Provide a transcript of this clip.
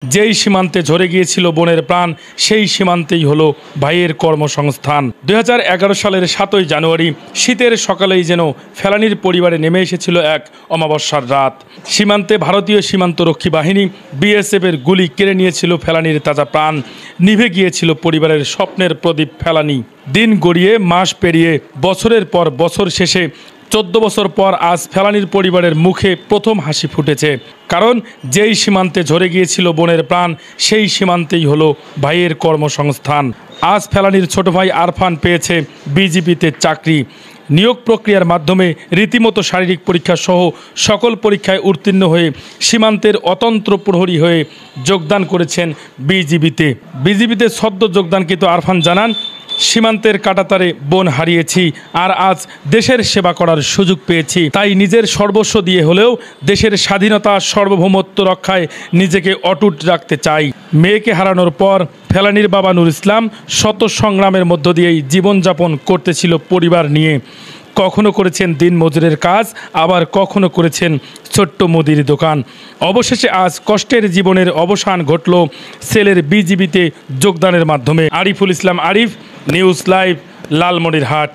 যেই সীমান্তে ঝরে গিয়েছিল বোনের প্রাণ, সেই সীমান্তেই হলো ভাইয়ের কর্মসংস্থান। 2011 সালের 7ই জানুয়ারি শীতের সকালেই যেন ফেলানীর পরিবারে নেমে এসেছিল এক অমাবস্যার রাত। সীমান্তে ভারতীয় সীমান্তরক্ষী বাহিনী বিএসএফের গুলি কেড়ে নিয়েছিল ফেলানীর তাজা প্রাণ। নিভে গিয়েছিল পরিবারের স্বপ্নের প্রদীপ ফেলানী। দিন গড়িয়ে মাস পেরিয়ে বছরের পর বছর শেষে 14 বছর পর আজ ফেলানীর পরিবারের মুখে প্রথম হাসি ফুটেছে। কারণ যেই সীমান্তে ঝরে গিয়েছিল বোনের প্রাণ, সেই সীমান্তেই হলো ভাইয়ের কর্মসংস্থান। আজ ফেলানীর ছোট ভাই আরফান পেয়েছে বিজিবিতে চাকরি। নিয়োগ প্রক্রিয়ার মাধ্যমে রীতিমতো শারীরিক পরীক্ষা সহ সকল পরীক্ষায় উত্তীর্ণ হয়ে সীমান্তের অতন্ত্র প্রহরী হয়ে যোগদান করেছেন বিজিবিতে সদ্য যোগদানকৃত আরফান জানান, সীমান্তের কাঁটাতারে বোন হারিয়েছি, আর আজ দেশের সেবা করার সুযোগ পেয়েছি। তাই নিজের সর্বস্ব দিয়ে হলেও দেশের স্বাধীনতা সার্বভৌমত্ব রক্ষায় নিজেকে অটুট রাখতে চাই। মেয়েকে হারানোর পর ফেলানীর বাবা নুর ইসলাম শত সংগ্রামের মধ্য দিয়েই জীবনযাপন করতেছিল পরিবার নিয়ে। কখনো করেছেন দিন মজুরের কাজ, আবার কখনো করেছেন ছোট্ট মুদির দোকান। অবশেষে আজ কষ্টের জীবনের অবসান ঘটল ছেলের বিজিবিতে যোগদানের মাধ্যমে। Ariful Islam Arif, news live, Lalmonirhat.